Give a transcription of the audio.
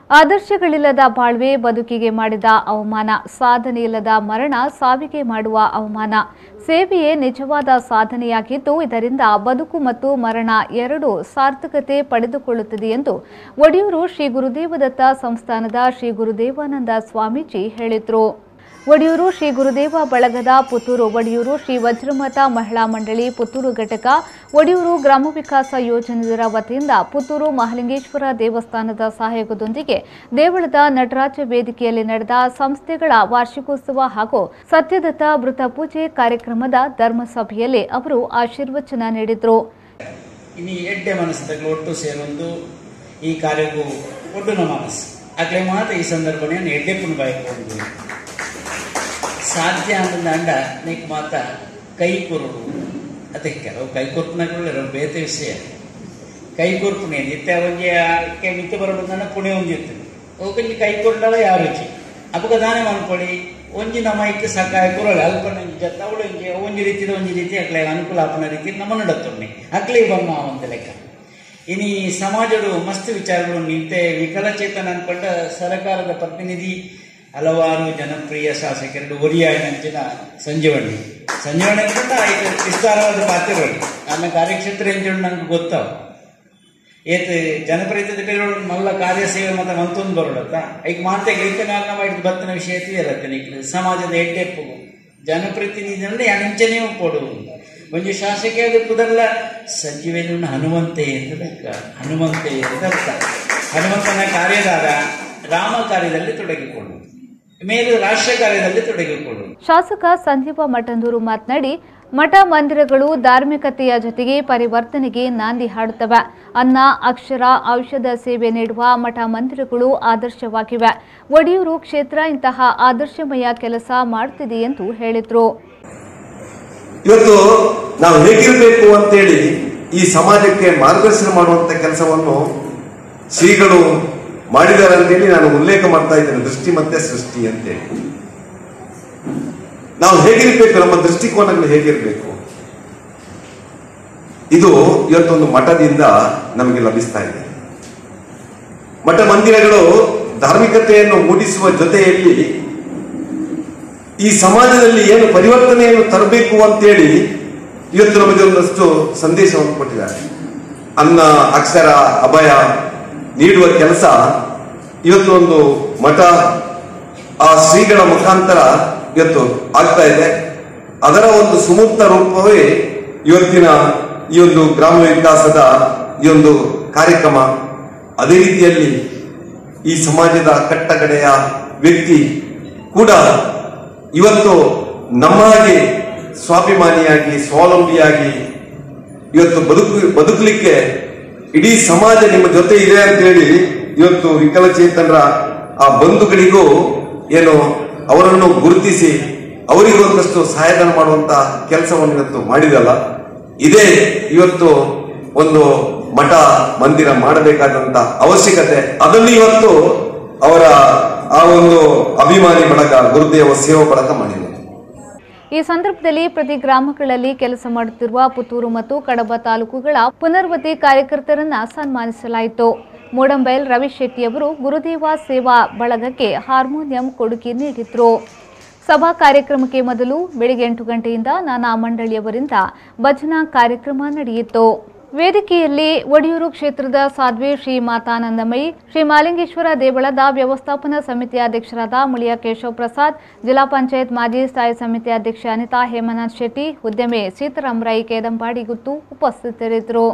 ಆದರ್ಶಗಳಿಲ್ಲದ ಬಾಳ್ವೆ ಬದುಕಿಗೆ ಮಾಡಿದ ಅವಮಾನ, ಸಾಧನೆಯಿಲ್ಲದ ಮರಣ ಸಾವಿಗೆ ಮಾಡುವ ಅವಮಾನ. ಸೇವೆಯೇ ನಿಜವಾದ ಸಾಧನೆಯಾಗಿದ್ದು ಇದರಿಂದ ಬದುಕು ಮತ್ತು ಮರಣ ಎರಡೂ ಸಾರ್ಥಕತೆ ಪಡೆದುಕೊಳ್ಳುತ್ತದೆ ಎಂದು ಒಡಿಯೂರು ಶ್ರೀ ಗುರುದೇವದತ್ತ ಸಂಸ್ಥಾನದ ಶ್ರೀ ಗುರುದೇವಾನಂದ ಸ್ವಾಮೀಜಿ ಹೇಳಿದರು. ಒಡಿಯೂರು ಶ್ರೀ ಗುರುದೇವ ಬಳಗದ ಪುತ್ತೂರು ಒಡಿಯೂರು ಶ್ರೀ ವಜ್ರಮತ ಮಹಿಳಾ ಮಂಡಳಿ ಪುತ್ತೂರು ಘಟಕ, ಒಡಿಯೂರು ಗ್ರಾಮ ವಿಕಾಸ ಯೋಜನೆಯ ವತಿಯಿಂದ ಪುತ್ತೂರು ಮಹಾಲಿಂಗೇಶ್ವರ ದೇವಸ್ಥಾನದ ಸಹಯೋಗದೊಂದಿಗೆ ದೇವಳದ ನಟರಾಜ ವೇದಿಕೆಯಲ್ಲಿ ನಡೆದ ಸಂಸ್ಥೆಗಳ ವಾರ್ಷಿಕೋತ್ಸವ ಹಾಗೂ ಸತ್ಯದತ್ತ ಮೃತ ಪೂಜೆ ಕಾರ್ಯಕ್ರಮದ ಧರ್ಮಸಭೆಯಲ್ಲಿ ಅವರು ಆಶೀರ್ವಚನ ನೀಡಿದರು. ಇನ್ನು ಎಡ್ಡೆ ಮನಸ್ಸು ಒಟ್ಟು ಸೇರೊಂದು ಈ ಕಾರ್ಯಕ್ಕೂ ಒಡ್ಡುನ ಮನಸ್ಸು ಆಗಲೇ ಮಾತ್ರ ಈ ಸಂದರ್ಭವನ್ನು ಎಡ್ಡೆ ಪುಣ್ಯ ಸಾಧ್ಯ ಅಂದ ನೀಕ್ ಮಾತ ಕೈ ಕೊರಡು ಅದಕ್ಕೆ ಕೆಲವು ಕೈ ಕೊರ್ಪನಗಳು ಬೇತೆ ವಿಷಯ ಕೈ ಕೊರ್ಪಣೆ ನಿತ್ಯ ಒಂಜಿ ಮಿತ್ತು ಬರೋದು ಪುಣೆ ಒಂದಿರ್ತದೆ ಹೋಗಿ ಕೈ ಕೊರಡಲ್ಲ ಯಾವ ರುಚಿ ಅಪ್ಪಗ ದಾನೆ ಮಾಡ್ಕೊಳ್ಳಿ ಒಂಜಿ ನಮ್ಮ ಇಕ್ಕೆ ಸಕಾಯ ಕೊರಳೆ ಅಲ್ಪ ಜತ್ತ ಅವಳು ಒಂಜಿ ರೀತಿ ಅಕ್ಲೆ ಅನುಕೂಲ ಆಪನ ರೀತಿ ನಮ್ಮ ನಡತ್ತೊಣ್ಣೆ ಅಕ್ಲೆ ಬಮ್ಮ ಒಂದು ಲೆಕ್ಕ ಇನ್ನು ಸಮಾಜದ ಮಸ್ತ್ ವಿಚಾರಗಳು ನಿಂತೆ ವಿಕಲಚೇತನ ಅನ್ಕೊಂಡ ಸರ್ಕಾರದ ಪ್ರತಿನಿಧಿ ಹಲವಾರು ಜನಪ್ರಿಯ ಶಾಸಕರು ಒರಿಯಾಡಿನ ಸಂಜೀವಣ್ಣಿ ಅನ್ಕೊಂಡ ಆಯ್ತು ವಿಸ್ತಾರವಾದ ಪಾತ್ರಗಳು ನನ್ನ ಕಾರ್ಯಕ್ಷೇತ್ರ ಎಂಜೋಡು ನಂಗೆ ಗೊತ್ತಾವ ಏತ್ ಜನಪ್ರಿಯತೆ ಮಲ್ಲ ಕಾರ್ಯಸೇವೆ ಮತ್ತೆ ಮಂತೊಂದು ಬರೋಡತ್ತ ಈಗ ಮಾತೆ ಗೈತನಾಗ ಮಾಡಿದ ಬತ್ತನ ವಿಷಯ ತಿಳಿಯಲತ್ತೆ ನೀನು ಸಮಾಜದ ಎಡ್ಡೆಪ್ಪು ಜನಪ್ರತಿನಿಧಿನಲ್ಲಿ ಅಂಚನೆಯೂ ಕೊಡುವುದು ಒಂದು ಶಾಸಕ ಕುದಲ್ಲ ಸಂಜೀವನ ಹನುಮಂತೆ ಅಂತ ಹನುಮಂತೆ ಅಂತ ಹನುಮಂತನ ಕಾರ್ಯದಾಗ ರಾಮ ಕಾರ್ಯದಲ್ಲಿ ತೊಡಗಿಕೊಳ್ಳುವುದು ಮೇಲೆ ರಾಷ್ಟ್ರ ಕಾರ್ಯದಲ್ಲಿ ತೊಡಗಿಕೊಳ್ಳುವುದು. ಶಾಸಕ ಸಂದೀಪ ಮಠಂದೂರು ಮಾತನಾಡಿ, ಮಠ ಮಂದಿರಗಳು ಧಾರ್ಮಿಕತೆಯ ಜೊತೆಗೆ ಪರಿವರ್ತನೆಗೆ ನಾಂದಿ ಹಾಡುತ್ತವೆ. ಅನ್ನ, ಅಕ್ಷರ, ಔಷಧ ಸೇವೆ ನೀಡುವ ಮಠ ಮಂದಿರಗಳು ಆದರ್ಶವಾಗಿವೆ. ಒಡಿಯೂರು ಕ್ಷೇತ್ರ ಇಂತಹ ಆದರ್ಶಮಯ ಕೆಲಸ ಮಾಡುತ್ತಿದೆ ಎಂದು ಹೇಳಿದರು. ಇವತ್ತು ನಾವು ಹೇಗಿರಬೇಕು ಅಂತೇಳಿ ಈ ಸಮಾಜಕ್ಕೆ ಮಾರ್ಗದರ್ಶನ ಮಾಡುವಂತ ಕೆಲಸವನ್ನು ಶ್ರೀಗಳು ಮಾಡಿದ್ದಾರೆ ಅಂತೇಳಿ ನಾನು ಉಲ್ಲೇಖ ಮಾಡ್ತಾ ಇದ್ದೇನೆ. ದೃಷ್ಟಿ ಮತ್ತೆ ಸೃಷ್ಟಿ ಅಂತೇಳಿ ನಾವು ಹೇಗಿರ್ಬೇಕು, ನಮ್ಮ ದೃಷ್ಟಿಕೋನಗಳು ಹೇಗಿರಬೇಕು, ಇದು ಇವತ್ತೊಂದು ಮಠದಿಂದ ನಮಗೆ ಲಭಿಸ್ತಾ ಇದೆ. ಮಠ ಮಂದಿರಗಳು ಧಾರ್ಮಿಕತೆಯನ್ನು ಮೂಡಿಸುವ ಜೊತೆಯಲ್ಲಿ ಈ ಸಮಾಜದಲ್ಲಿ ಏನು ಪರಿವರ್ತನೆಯನ್ನು ತರಬೇಕು ಅಂತೇಳಿ ಇವತ್ತು ನಮಗೆ ಒಂದಷ್ಟು ಸಂದೇಶವನ್ನು ಕೊಟ್ಟಿದ್ದಾರೆ. ಅನ್ನ, ಅಕ್ಷರ, ಅಭಯ ನೀಡುವ ಕೆಲಸ ಇವತ್ತು ಒಂದು ಮಠ ಆ ಶ್ರೀಗಳ ಮುಖಾಂತರ ಇವತ್ತು ಆಗ್ತಾ ಇದೆ. ಅದರ ಒಂದು ಸುಮೂರ್ತ ರೂಪವೇ ಇವತ್ತಿನ ಈ ಒಂದು ಗ್ರಾಮ ವಿಕಾಸದ ಈ ಒಂದು ಕಾರ್ಯಕ್ರಮ. ಅದೇ ರೀತಿಯಲ್ಲಿ ಈ ಸಮಾಜದ ಕಟ್ಟಕಡೆಯ ವ್ಯಕ್ತಿ ಕೂಡ ಇವತ್ತು ನಮ್ಮ ಹಾಗೆ ಸ್ವಾಭಿಮಾನಿಯಾಗಿ ಸ್ವಾವಲಂಬಿಯಾಗಿ ಇವತ್ತು ಬದುಕಲಿಕ್ಕೆ ಇಡೀ ಸಮಾಜ ನಿಮ್ಮ ಜೊತೆ ಇದೆ ಅಂತ ಹೇಳಿ ಇವತ್ತು ವಿಕಲಚೇತನರ ಆ ಬಂಧುಗಳಿಗೂ ಏನು ಅವರನ್ನು ಗುರುತಿಸಿ ಅವರಿಗೂ ಒಂದಷ್ಟು ಸಹಾಯಧನ ಮಾಡುವಂತ ಕೆಲಸವನ್ನು ಇವತ್ತು ಮಾಡಿದಲ್ಲ, ಇದೇ ಇವತ್ತು ಒಂದು ಮಠ ಮಂದಿರ ಮಾಡಬೇಕಾದಂತ ಅವಶ್ಯಕತೆ. ಅದನ್ನು ಇವತ್ತು ಅವರ ಆ ಒಂದು ಅಭಿಮಾನಿ ಬಳಗ ಗುರುದೇವ ಸೇವಾ ಬಳಗ ಮಾಡಿದೆ. ಈ ಸಂದರ್ಭದಲ್ಲಿ ಪ್ರತಿ ಗ್ರಾಮಗಳಲ್ಲಿ ಕೆಲಸ ಮಾಡುತ್ತಿರುವ ಪುತ್ತೂರು ಮತ್ತು ಕಡಬ ತಾಲೂಕುಗಳ ಪುನರ್ವತಿ ಕಾರ್ಯಕರ್ತರನ್ನ ಸನ್ಮಾನಿಸಲಾಯಿತು. ಮೂಡಂಬೈಲ್ ರವಿಶೆಟ್ಟಿ ಅವರು ಗುರುದೇವ ಸೇವಾ ಬಳಗಕ್ಕೆ ಹಾರ್ಮೋನಿಯಂ ಕೊಡುಗೆ ನೀಡಿದ್ರು. ಸಭಾ ಕಾರ್ಯಕ್ರಮಕ್ಕೆ ಮೊದಲು ಬೆಳಗ್ಗೆ 8 ಗಂಟೆಯಿಂದ ನಾನಾ ಮಂಡಳಿಯವರಿಂದ ಭಜನಾ ಕಾರ್ಯಕ್ರಮ ನಡೆಯಿತು. ವೇದಿಕೆಯಲ್ಲಿ ಒಡಿಯೂರು ಕ್ಷೇತ್ರದ ಸಾಧ್ವಿ ಶ್ರೀ ಮಾತಾನಂದಮಯಿ, ಶ್ರೀ ಮಾಲಿಂಗೇಶ್ವರ ದೇವಳದ ವ್ಯವಸ್ಥಾಪನಾ ಸಮಿತಿ ಅಧ್ಯಕ್ಷರಾದ ಮುಳಿಯ ಕೇಶವ್ ಪ್ರಸಾದ್, ಜಿಲ್ಲಾ ಪಂಚಾಯತ್ ಮಾಜಿ ಸ್ಥಾಯಿ ಸಮಿತಿ ಅಧ್ಯಕ್ಷೆ ಅನಿತಾ ಹೇಮನಾಥ್ ಶೆಟ್ಟಿ, ಉದ್ಯಮಿ ಸೀತಾರಾಮ್ ರೈ ಕೇದಂಬಾಡಿ ಗುತ್ತು ಉಪಸ್ಥಿತರಿದ್ದರು.